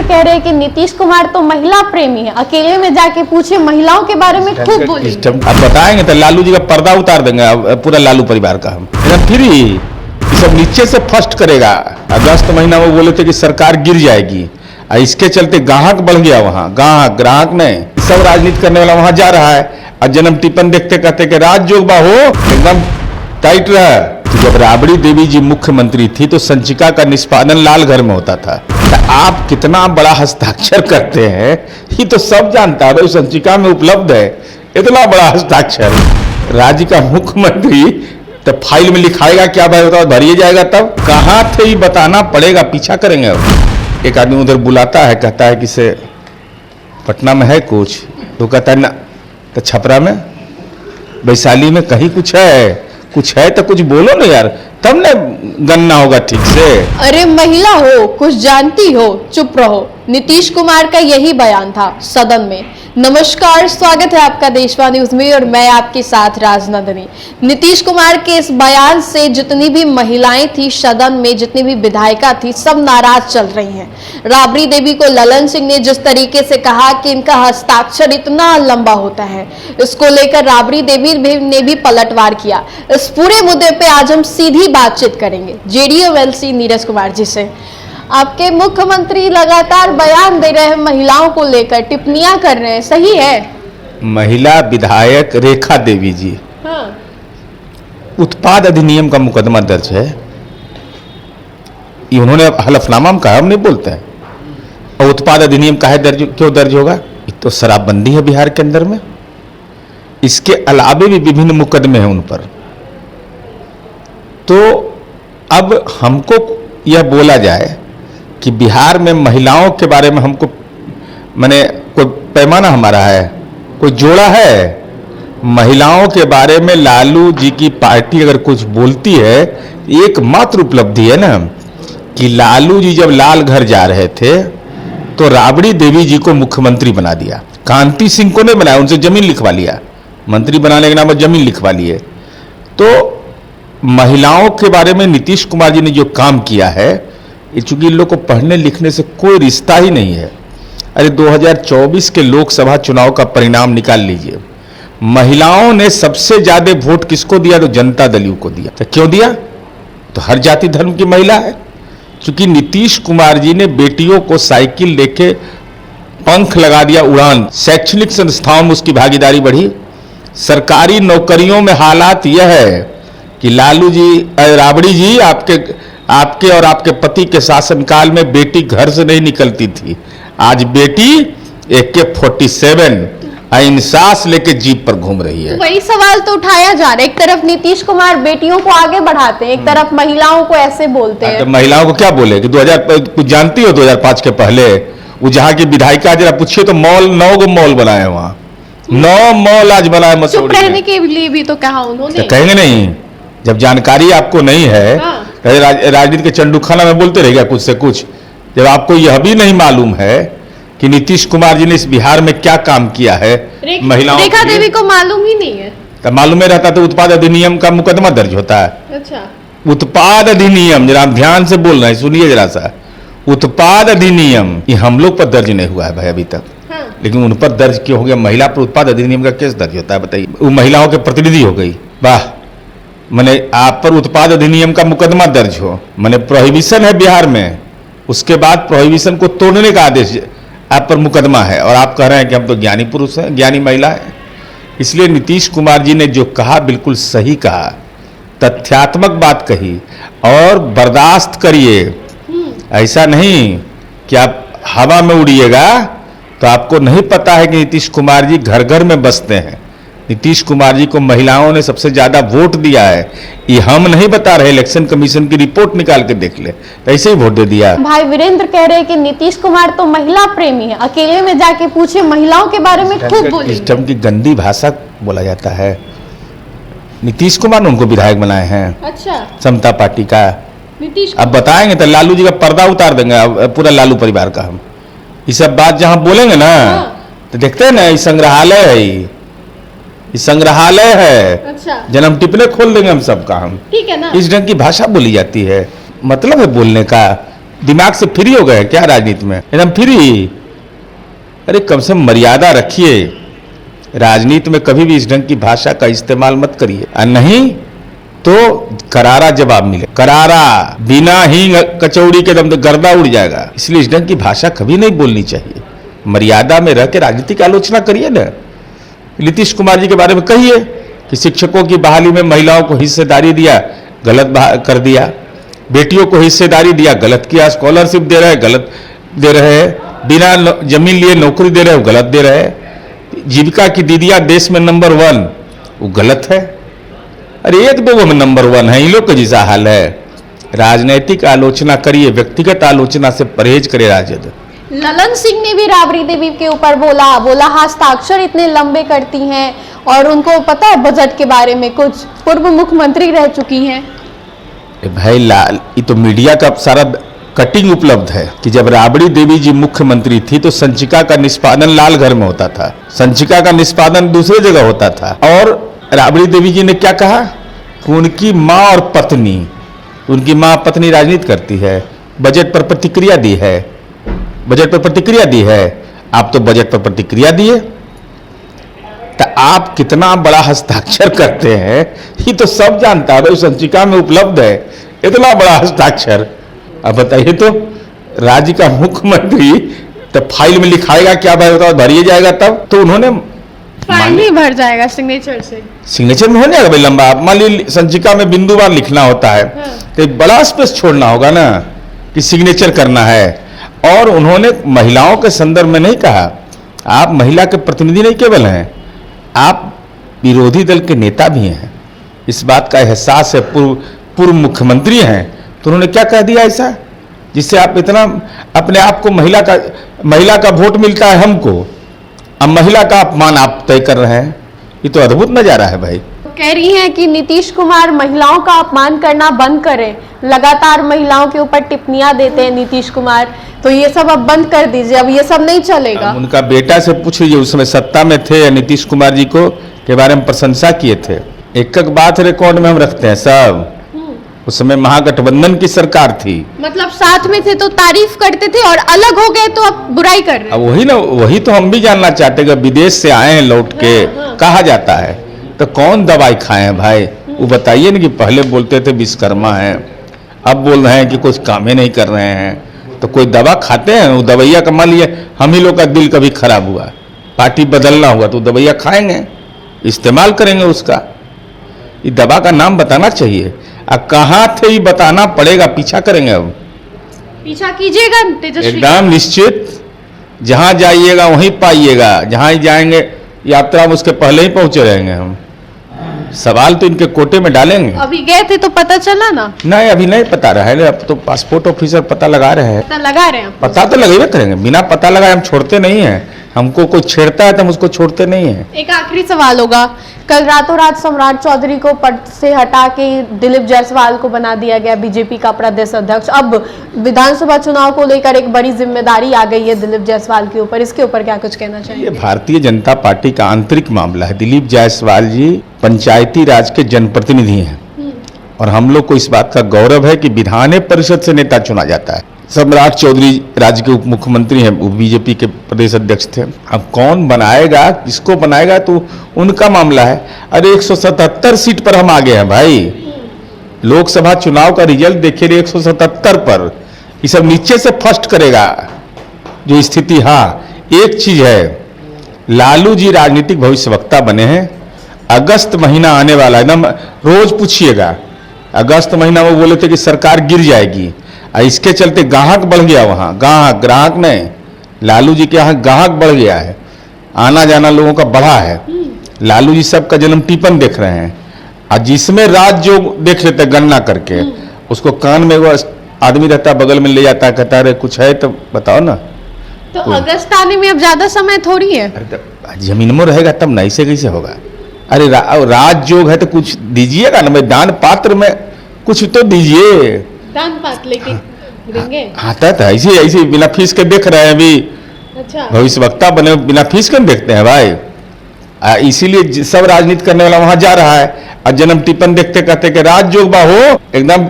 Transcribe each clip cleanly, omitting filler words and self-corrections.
वीरेंद्र कह रहे हैं कि नीतीश कुमार तो महिला प्रेमी है, अकेले में जाके पूछे महिलाओं के बारे में खूब बोली। अब बताएंगे तो लालू जी का पर्दा उतार देंगे पूरा लालू परिवार का। हम फिर ही सब नीचे से फर्स्ट करेगा। अगस्त महीना में बोले थे कि सरकार गिर जाएगी, इसके चलते गाहक बढ़ गया। वहाँ ग्राहक नहीं, सब राजनीति करने वाला वहां जा रहा है और जन्म टिप्पण देखते कहते कि राजयोगबा हो एकदम टाइट रहा। तो जब राबड़ी देवी जी मुख्यमंत्री थी तो संचिका का निष्पादन लाल घर में होता था। तो आप कितना बड़ा हस्ताक्षर करते हैं ये तो सब जानता है, संचिका में उपलब्ध है इतना बड़ा हस्ताक्षर। राज्य का मुख्यमंत्री तो फाइल में लिखाएगा क्या भाई बताओ, भरिए जाएगा तब कहाँ थे ये बताना पड़ेगा, पीछा करेंगे। अब एक आदमी उधर बुलाता है, कहता है कि से पटना में है कुछ, तो कहता है ना, तो छपरा में वैशाली में कहीं कुछ है तो कुछ बोलो ना यार, तब ना गन्ना होगा ठीक से। अरे महिला हो, कुछ जानती हो, चुप रहो। नीतीश कुमार का यही बयान था सदन में। नमस्कार, स्वागत है आपका देशवा न्यूज में और मैं आपके साथ राजनंदिनी। नीतीश कुमार के इस बयान से जितनी भी महिलाएं थी सदन में, जितनी भी विधायिका थी, सब नाराज चल रही हैं। राबड़ी देवी को ललन सिंह ने जिस तरीके से कहा कि इनका हस्ताक्षर इतना लंबा होता है, इसको लेकर राबड़ी देवी ने भी पलटवार किया। इस पूरे मुद्दे पे आज हम सीधी बातचीत करेंगे जेडीयू एमएलसी नीरज कुमार जी से। आपके मुख्यमंत्री लगातार बयान दे रहे हैं, महिलाओं को लेकर टिप्पणियां कर रहे हैं, सही है? महिला विधायक रेखा देवी जी, हाँ। उत्पाद अधिनियम का मुकदमा दर्ज है। ये उन्होंने हलफनामा में कहा, हम नहीं बोलते हैं। और उत्पाद अधिनियम का है दर्ज, क्यों दर्ज होगा? तो शराबबंदी है बिहार के अंदर में, इसके अलावे भी विभिन्न मुकदमे हैं उन पर। तो अब हमको यह बोला जाए कि बिहार में महिलाओं के बारे में हमको माने कोई पैमाना हमारा है, कोई जोड़ा है? महिलाओं के बारे में लालू जी की पार्टी अगर कुछ बोलती है, एकमात्र उपलब्धि है ना कि लालू जी जब लाल घर जा रहे थे तो राबड़ी देवी जी को मुख्यमंत्री बना दिया। कांति सिंह को नहीं बनाया, उनसे जमीन लिखवा लिया, मंत्री बनाने के नाम पर जमीन लिखवा लिए। तो महिलाओं के बारे में नीतीश कुमार जी ने जो काम किया है, चूंकि इन लोग को पढ़ने लिखने से कोई रिश्ता ही नहीं है। अरे 2024 के लोकसभा चुनाव का परिणाम निकाल लीजिए। महिलाओं ने सबसे ज्यादा वोट किसको दिया? तो जनता दल यू को दिया। तो क्यों दिया? तो हर जाति धर्म की महिला है। क्योंकि नीतीश कुमार जी ने बेटियों को साइकिल लेके पंख लगा दिया, उड़ान। शैक्षणिक संस्थाओं में उसकी भागीदारी बढ़ी। सरकारी नौकरियों में हालात यह है कि लालू जी, राबड़ी जी, आपके और आपके पति के शासनकाल में बेटी घर से नहीं निकलती थी। आज बेटी AK-47 इंसास लेके जीप पर घूम रही है। तो वही सवाल तो उठाया जा रहा है। एक तरफ नीतीश कुमार बेटियों को आगे बढ़ाते हैं, एक तरफ महिलाओं को ऐसे बोलते हैं। तो महिलाओं को क्या बोले कि 2000 कुछ जानती हो? 2005 के पहले वो जहाँ की विधायिका जरा पूछिए तो मॉल 9 गो मॉल बनाए वहाँ, 9 मॉल आज बनाए मसूरी। चुप रहने के लिए भी तो कहा उन्होंने। कहेंगे नहीं, जब जानकारी आपको नहीं है। हाँ। राजनीति के चंडूखाना में बोलते रहेगा कुछ से कुछ, जब आपको यह भी नहीं मालूम है कि नीतीश कुमार जी ने इस बिहार में क्या काम किया है महिलाओं। रेखा देवी को मालूम ही नहीं है। तो मालूम रहता तो उत्पाद अधिनियम का मुकदमा दर्ज होता है। अच्छा। उत्पाद अधिनियम, जरा ध्यान से बोल रहे हैं, सुनिए जरा सा। उत्पाद अधिनियम ये हम लोग पर दर्ज नहीं हुआ है भाई अभी तक। हाँ। लेकिन उन पर दर्ज क्यों हो गया? महिला पर उत्पाद अधिनियम का केस दर्ज होता है, बताइए। वो महिलाओं के प्रतिनिधि हो गई। वाह, माने आप पर उत्पाद अधिनियम का मुकदमा दर्ज हो, माने प्रोहिबिशन है बिहार में, उसके बाद प्रोहिबिशन को तोड़ने का आदेश आप पर मुकदमा है, और आप कह रहे हैं कि हम तो ज्ञानी पुरुष हैं, ज्ञानी महिला है। इसलिए नीतीश कुमार जी ने जो कहा बिल्कुल सही कहा, तथ्यात्मक बात कही, और बर्दाश्त करिए। ऐसा नहीं कि आप हवा में उड़िएगा। तो आपको नहीं पता है कि नीतीश कुमार जी घर घर में बसते हैं। नीतीश कुमार जी को महिलाओं ने सबसे ज्यादा वोट दिया है, ये हम नहीं बता रहे, इलेक्शन कमीशन की रिपोर्ट निकाल के देख ले, ऐसे ही वोट दे दिया। भाई वीरेंद्र कह रहे हैं कि नीतीश कुमार तो महिला प्रेमी है, अकेले में जाके पूछे महिलाओं के बारे में खूब बोली। इस ढंग की गंदी भाषा बोला जाता है। नीतीश कुमार ने उनको विधायक बनाए हैं। अच्छा। समता पार्टी का नीतीश। अब बताएंगे तो लालू जी का पर्दा उतार देंगे पूरा लालू परिवार का। हम ये सब बात जहां बोलेंगे ना, तो देखते हैं ना, ये संग्रहालय है, ये संग्रहालय है। अच्छा। जन्म टिप्पणी खोल देंगे हम सबका। हम ठीक है ना। इस ढंग की भाषा बोली जाती है, मतलब है बोलने का दिमाग से फ्री हो गए क्या राजनीति में? एकदम फ्री। अरे कम से कम मर्यादा रखिए। राजनीति में कभी भी इस ढंग की भाषा का इस्तेमाल मत करिए, और नहीं तो करारा जवाब मिले। करारा, बिना हींग कचौड़ी के दम तो गर्दा उड़ जाएगा। इसलिए इस ढंग की भाषा कभी नहीं बोलनी चाहिए। मर्यादा में रह के राजनीति की आलोचना करिए ना। नीतीश कुमार जी के बारे में कहिए कि शिक्षकों की बहाली में महिलाओं को हिस्सेदारी दिया, गलत कर दिया। बेटियों को हिस्सेदारी दिया, गलत किया। स्कॉलरशिप दे रहे हैं, गलत दे रहे हैं। बिना जमीन लिए नौकरी दे रहे हैं, गलत दे रहे हैं। जीविका की दीदियां देश में नंबर 1, वो गलत है। अरे एक दो में नंबर 1 है, इन लोग का जैसा हाल है। राजनैतिक आलोचना करिए, व्यक्तिगत आलोचना से परहेज करे राजद। ललन सिंह ने भी राबड़ी देवी के ऊपर बोला हस्ताक्षर इतने लंबे करती हैं, और उनको पता है बजट के बारे में कुछ, पूर्व मुख्यमंत्री रह चुकी हैं। भाई लाल, ये तो मीडिया का सारा कटिंग उपलब्ध है कि जब राबड़ी देवी जी मुख्यमंत्री थी तो संचिका का निष्पादन लाल घर में होता था, संचिका का निष्पादन दूसरे जगह होता था। और राबड़ी देवी जी ने क्या कहा कि उनकी माँ और पत्नी, उनकी माँ पत्नी राजनीति करती है, बजट पर प्रतिक्रिया दी है, बजट पर प्रतिक्रिया दी है। आप तो बजट पर प्रतिक्रिया दिए, तो आप कितना बड़ा हस्ताक्षर करते हैं ये तो सब जानता है। संचिका में उपलब्ध है इतना बड़ा हस्ताक्षर। अब बताइए तो राज्य का मुख्यमंत्री तो फाइल में लिखाएगा क्या, भाई बताओ, भरिए जाएगा तब तो उन्होंने फाइल नहीं भर जाएगा सिग्नेचर से, सिग्नेचर में हो जाएगा भाई लंबा। मान लीजिए संचिका में बिंदुवार लिखना होता है, तो एक बड़ा स्पेस छोड़ना होगा ना कि सिग्नेचर करना है। और उन्होंने महिलाओं के संदर्भ में नहीं कहा। आप महिला के प्रतिनिधि नहीं केवल हैं, आप विरोधी दल के नेता भी हैं, इस बात का एहसास है। पूर्व मुख्यमंत्री हैं, तो उन्होंने क्या कह दिया ऐसा जिससे आप इतना अपने आप को महिला का वोट मिलता है हमको, अब महिला का अपमान आप तय कर रहे हैं। ये तो अद्भुत नजारा है भाई। कह रही हैं कि नीतीश कुमार महिलाओं का अपमान करना बंद करें, लगातार महिलाओं के ऊपर टिप्पणियां देते हैं नीतीश कुमार, तो ये सब अब बंद कर दीजिए, अब ये सब नहीं चलेगा। उनका बेटा से पूछ लीजिए, उस समय सत्ता में थे, नीतीश कुमार जी को के बारे में प्रशंसा किए थे। एक एक बात रिकॉर्ड में हम रखते हैं सब। उस समय महागठबंधन की सरकार थी, मतलब साथ में थे तो तारीफ करते थे, और अलग हो गए तो अब बुराई कर रहे हैं। अब वही ना, वही तो हम भी जानना चाहते हैं। विदेश से आए हैं लौट के, कहा जाता है तो कौन दवाई खाए हैं भाई, वो बताइए ना। कि पहले बोलते थे विश्वकर्मा है, अब बोल रहे हैं कि कुछ काम ही नहीं कर रहे हैं, तो कोई दवा खाते हैं? वो दवाइया का मान लीजिए हम ही लोग का दिल कभी खराब हुआ, पार्टी बदलना हुआ, तो दवाइया खाएंगे, इस्तेमाल करेंगे उसका। ये दवा का नाम बताना चाहिए। अब कहाँ थे ये बताना पड़ेगा, पीछा करेंगे। अब पीछा कीजिएगा तेजस्वी, एकदम निश्चित। जहां जाइएगा वहीं पाइएगा, जहां ही जाएंगे यात्रा में उसके पहले ही पहुंचे रहेंगे हम। सवाल तो इनके कोटे में डालेंगे। अभी गए थे तो पता चला ना? नहीं, अभी नहीं पता रहा है। अब तो पासपोर्ट ऑफिसर पता लगा रहे हैं। पता लगा रहे हैं? पता तो लगेगा करेंगे, बिना पता लगाए हम छोड़ते नहीं हैं। हमको कोई छेड़ता है तो हम उसको छोड़ते नहीं हैं। एक आखिरी सवाल होगा, कल रातों रात सम्राट चौधरी को पद से हटा के दिलीप जायसवाल को बना दिया गया बीजेपी का प्रदेश अध्यक्ष। अब विधानसभा चुनाव को लेकर एक बड़ी जिम्मेदारी आ गई है दिलीप जायसवाल के ऊपर, इसके ऊपर क्या कुछ कहना चाहिए? ये भारतीय जनता पार्टी का आंतरिक मामला है। दिलीप जायसवाल जी पंचायती राज के जनप्रतिनिधि हैं, और हम लोग को इस बात का गौरव है कि विधान परिषद से नेता चुना जाता है। सम्राट चौधरी राज्य के उप मुख्यमंत्री हैं, वो बीजेपी के प्रदेश अध्यक्ष थे। अब कौन बनाएगा, किसको बनाएगा, तो उनका मामला है। अरे 177 सीट पर हम आगे हैं भाई। लोकसभा चुनाव का रिजल्ट देखिए 177 पर, ये सब नीचे से फर्स्ट करेगा जो स्थिति। हाँ, एक चीज है, लालू जी राजनीतिक भविष्यवक्ता बने हैं। अगस्त महीना आने वाला है, एकदम रोज पूछिएगा। अगस्त महीना वो बोले थे कि सरकार गिर जाएगी, इसके चलते ग्राहक बढ़ गया वहां। ग्राहक नहीं, लालू जी के यहाँ ग्राहक बढ़ गया है, आना जाना लोगों का बढ़ा है। लालू जी सबका जन्म टिफिन देख रहे हैं, और जिसमें राज जो देख लेते गणना करके, उसको कान में वो आदमी रहता बगल में ले जाता है, कहता है कुछ है तो बताओ ना। तो अगस्त आने में अब ज्यादा समय थोड़ी है। जमीन में रहेगा तब ना, ऐसे कैसे होगा? अरे राज जोग है तो कुछ दीजिएगा ना, मैं दान पात्र में कुछ तो दीजिए। दान पात्र लेके देंगे? आता था ऐसे ऐसे बिना फीस के देख रहे हैं अभी। अच्छा, भविष्यवक्ता बने बिना फीस के देखते हैं भाई। इसीलिए सब राजनीति करने वाला वहां जा रहा है, और जन्म टिफिन देखते कहते कि राज जोग बा हो एकदम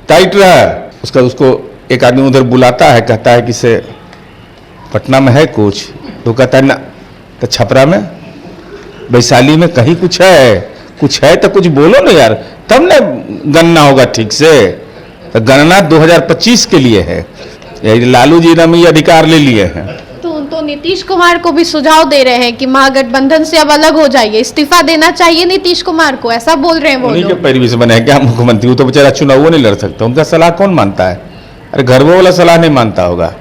टाइट रहा, उसको एक आदमी उधर बुलाता है, कहता है कि से पटना में है कुछ, तो कहता है ना, तो छपरा में, वैशाली में कहीं कुछ है तो कुछ बोलो ना यार, तब ना गणना होगा ठीक से। तो गणना 2025 के लिए है, यही लालू जी ने भी अधिकार ले लिए हैं। तो नीतीश कुमार को भी सुझाव दे रहे हैं कि महागठबंधन से अब अलग हो जाइए, इस्तीफा देना चाहिए नीतीश कुमार को, ऐसा बोल रहे हैं वो उन्हीं के लोग। पैरवी से बने हैं क्या मुख्यमंत्री? वो तो बेचारा चुनाव नहीं लड़ सकता, उनका सलाह कौन मानता है? अरे घर वाला सलाह नहीं मानता होगा।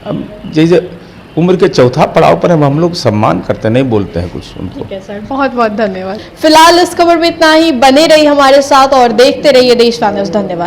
अब जैसे उम्र के चौथा पड़ाव पर हम लोग सम्मान करते, नहीं बोलते हैं कुछ उनको। ठीक है सर, बहुत बहुत धन्यवाद। फिलहाल इस खबर में इतना ही, बने रहिए हमारे साथ और देखते रहिए देशवान न्यूज़। धन्यवाद।